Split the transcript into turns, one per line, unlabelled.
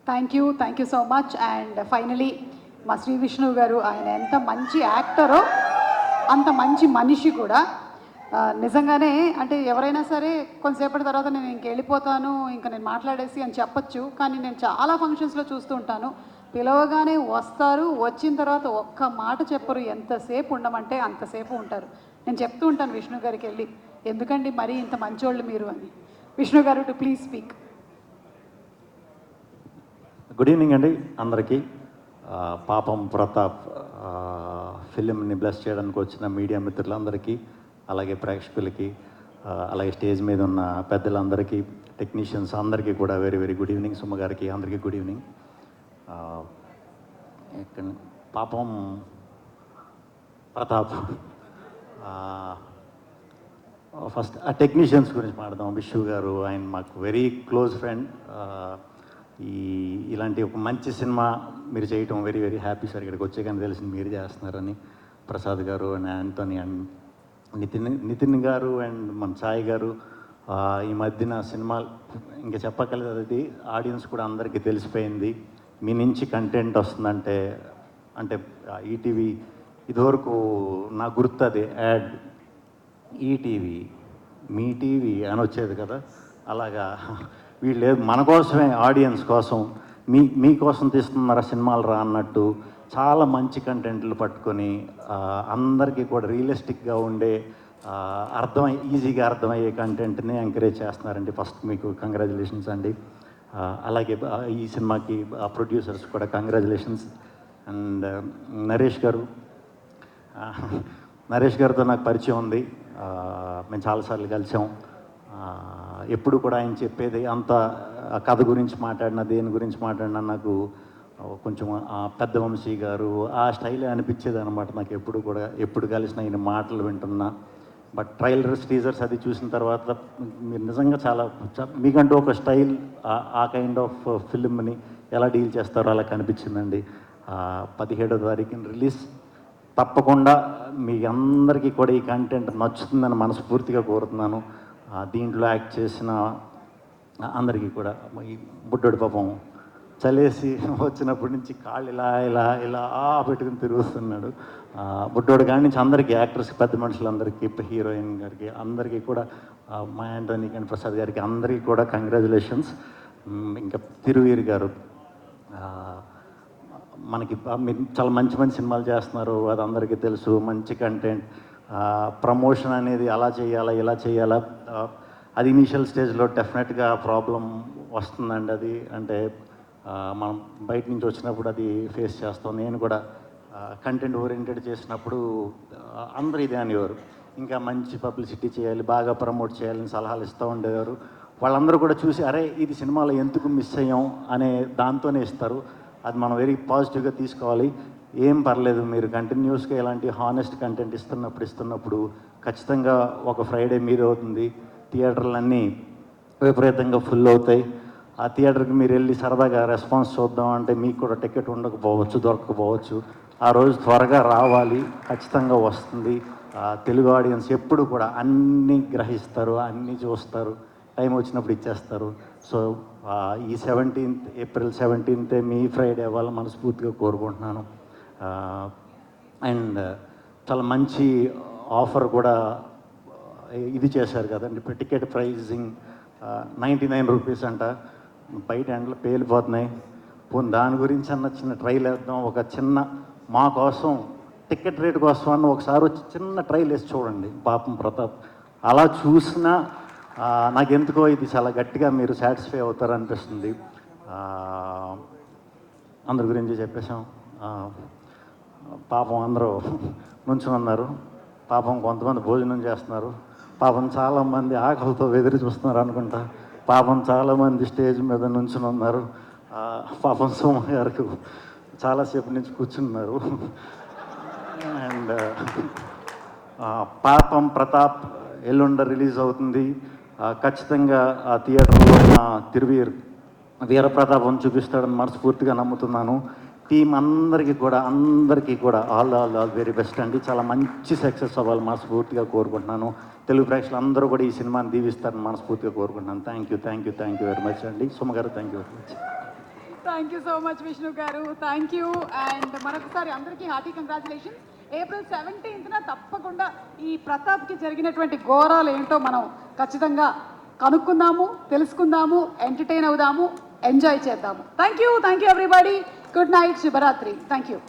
Thank you so much. And finally మా శ్రీ విష్ణు గారు, ఆయన ఎంత మంచి యాక్టరో అంత మంచి మనిషి కూడా. నిజంగానే అంటే ఎవరైనా సరే కొంతసేపటి తర్వాత నేను ఇంక వెళ్ళిపోతాను, ఇంకా నేను మాట్లాడేసి అని చెప్పచ్చు. కానీ నేను చాలా ఫంక్షన్స్లో చూస్తూ ఉంటాను, పిలవగానే వస్తారు, వచ్చిన తర్వాత ఒక్క మాట చెప్పరు, ఎంతసేపు ఉండమంటే అంతసేపు ఉంటారు. నేను చెప్తూ ఉంటాను విష్ణు గారికి వెళ్ళి, ఎందుకండి మరీ ఇంత మంచోళ్ళు మీరు అని. విష్ణు గారు to please speak.
Good evening అండి అందరికీ. పాపం ప్రతాప్ ఫిలింని బ్లెస్ చేయడానికి వచ్చిన మీడియా మిత్రులందరికీ, అలాగే ప్రేక్షకులకి, అలాగే స్టేజ్ మీద ఉన్న పెద్దలందరికీ, టెక్నీషియన్స్ అందరికీ కూడా very very good evening. Suma గారికి అందరికీ గుడ్ ఈవినింగ్. పాపం ప్రతాప్, ఫస్ట్ ఆ టెక్నీషియన్స్ గురించి మాట్లాడదాం. విష్ణు గారు ఆయన మాకు వెరీ క్లోజ్ ఫ్రెండ్. ఇలాంటి ఒక మంచి సినిమా మీరు చేయటం వెరీ వెరీ హ్యాపీ సార్. ఇక్కడికి వచ్చే కానీ తెలిసింది మీరు చేస్తున్నారని. ప్రసాద్ గారు అండ్ యాంటోనీ అండ్ నితిన్ గారు అండ్ మన సాయి గారు, ఈ మధ్యన సినిమా ఇంకా చెప్పగలదు, అది ఆడియన్స్ కూడా అందరికీ తెలిసిపోయింది. మీ నుంచి కంటెంట్ వస్తుందంటే అంటే ఈటీవీ ఇదివరకు నాకు గుర్తు అది యాడ్ ఈటీవీ మీ టీవీ అని వచ్చేది కదా, అలాగా వీళ్ళు మన కోసమే ఆడియన్స్ కోసం మీకోసం తీస్తున్నారా సినిమాలు రా అన్నట్టు చాలా మంచి కంటెంట్లు పట్టుకొని అందరికీ కూడా రియలిస్టిక్గా ఉండే ఈజీగా అర్థమయ్యే కంటెంట్ని ఎంకరేజ్ చేస్తున్నారండి. ఫస్ట్ మీకు కంగ్రాచులేషన్స్ అండి. అలాగే ఈ సినిమాకి ప్రొడ్యూసర్స్ కూడా కంగ్రాచులేషన్స్. అండ్ నరేష్ గారితో నాకు పరిచయం ఉంది, మేము చాలాసార్లు కలిసాం. ఎప్పుడు కూడా ఆయన చెప్పేది అంత కథ గురించి మాట్లాడినా దేని గురించి మాట్లాడినా నాకు కొంచెం పెద్ద వంశీ గారు ఆ స్టైలే అనిపించేది అనమాట నాకు. ఎప్పుడు కలిసిన ఆయన మాటలు వింటున్నా. బట్ ట్రైలర్స్ టీజర్స్ అది చూసిన తర్వాత మీరు నిజంగా చాలా మీకంటూ ఒక స్టైల్, ఆ కైండ్ ఆఫ్ ఫిల్మ్ని ఎలా డీల్ చేస్తారో అలా కనిపించిందండి. 17వ తారీఖున రిలీజ్. తప్పకుండా మీ అందరికీ కూడా ఈ కంటెంట్ నచ్చుతుందని మనస్ఫూర్తిగా కోరుతున్నాను. దీంట్లో యాక్ట్ చేసిన అందరికీ కూడా, ఈ బుడ్డోడి పాపం చలేసి వచ్చినప్పటి నుంచి కాళ్ళు ఇలా ఇలా ఇలా పెట్టుకుని తిరుగుతున్నాడు. బుడ్డోడు కాడి నుంచి అందరికీ, యాక్టర్స్కి, పెద్ద మనుషులందరికీ, హీరోయిన్ గారికి అందరికీ కూడా, మా యాంటోనీ అండ్ ప్రసాద్ గారికి అందరికీ కూడా కంగ్రాచులేషన్స్. ఇంకా తిరువీర్ గారు, మనకి మీరు చాలా మంచి మంచి సినిమాలు చేస్తున్నారు, అది అందరికీ తెలుసు. మంచి కంటెంట్, ప్రమోషన్ అనేది అలా చేయాలా ఇలా చేయాలా, అది ఇనీషియల్ స్టేజ్లో డెఫినెట్గా ప్రాబ్లం వస్తుందండి. అది అంటే మనం బయట నుంచి వచ్చినప్పుడు అది ఫేస్ చేస్తాం. నేను కూడా కంటెంట్ ఓరియంటెడ్ చేసినప్పుడు అందరూ ఇదే అనేవారు, ఇంకా మంచి పబ్లిసిటీ చేయాలి, బాగా ప్రమోట్ చేయాలని సలహాలు ఇస్తూ ఉండేవారు. వాళ్ళందరూ కూడా చూసి అరే ఇది సినిమాలో ఎందుకు మిస్ అయ్యాం అనే దాంతోనే ఇస్తారు. అది మనం వెరీ పాజిటివ్గా తీసుకోవాలి. ఏం పర్లేదు, మీరు కంటిన్యూస్గా ఇలాంటి హానెస్ట్ కంటెంట్ ఇస్తున్నప్పుడు ఖచ్చితంగా ఒక ఫ్రైడే మీద అవుతుంది, థియేటర్లన్నీ విపరీతంగా ఫుల్ అవుతాయి. ఆ థియేటర్కి మీరు వెళ్ళి సరదాగా రెస్పాన్స్ చూద్దాం అంటే మీకు కూడా టికెట్ ఉండకపోవచ్చు, దొరకకపోవచ్చు. ఆ రోజు త్వరగా రావాలి, ఖచ్చితంగా వస్తుంది. తెలుగు ఆడియన్స్ ఎప్పుడు కూడా అన్నీ గ్రహిస్తారు, అన్నీ చూస్తారు, టైం వచ్చినప్పుడు ఇచ్చేస్తారు. సో ఈ ఏప్రిల్ 17 మీ ఫ్రైడే అవ్వాలి మనస్ఫూర్తిగా కోరుకుంటున్నాను. అండ్ చాలా మంచి ఆఫర్ కూడా ఇది చేశారు కదండి, టికెట్ ప్రైజింగ్ 99 రూపీస్ అంట. బయట ఎండలు పేలిపోతున్నాయి. పోనీ దాని గురించి అన్న చిన్న ట్రైల్ వేద్దాం, ఒక చిన్న మా కోసం టికెట్ రేట్ కోసం అన్న ఒకసారి వచ్చి చిన్న ట్రైల్ వేసి చూడండి. పాపం ప్రతాప్ అలా చూసినా నాకు ఎందుకో ఇది చాలా గట్టిగా మీరు సాటిస్ఫై అవుతారు అనిపిస్తుంది. అందరి గురించి చెప్పేశాం. పాపం అందరూ నుంచుని ఉన్నారు, పాపం కొంతమంది భోజనం చేస్తున్నారు, పాపం చాలామంది ఆకలితో ఎదురు చూస్తున్నారు అనుకుంటా, పాపం చాలామంది స్టేజ్ మీద నుంచుని ఉన్నారు. పాపం సోమ గారికి చాలాసేపు నుంచి కూర్చున్నారు. అండ్ పాపం ప్రతాప్ ఎల్లుండ రిలీజ్ అవుతుంది. ఖచ్చితంగా ఆ థియేటర్లో ఉన్న వీరప్రతాపం చూపిస్తాడని మనస్ఫూర్తిగా నమ్ముతున్నాను. టీం అందరికీ కూడా ఆల్ వెరీ బెస్ట్ అండి. చాలా మంచి సక్సెస్ అవ్వాలి మనస్ఫూర్తిగా కోరుకుంటున్నాను. తెలుగు ప్రేక్షకులు అందరూ కూడా ఈ సినిమాని దీవిస్తారని మనస్ఫూర్తిగా కోరుకుంటున్నాను. థ్యాంక్ యూ వెరీ మచ్ అండి. సుమ గారు, thank you very much.
Thank you so much Vishnu గారు, థ్యాంక్ యూ. అండ్ మరొకసారి అందరికీ హార్టీ కంగ్రాచులేషన్స్. ఏప్రిల్ 17న తప్పకుండా ఈ ప్రతాప్కి జరిగినటువంటి ఘోరాలు ఏంటో మనం ఖచ్చితంగా కనుక్కుందాము, తెలుసుకుందాము, ఎంటర్టైన్ అవుదాము, ఎంజాయ్ చేద్దాము. Thank you everybody. Good night, శుభరాత్రి. Thank you.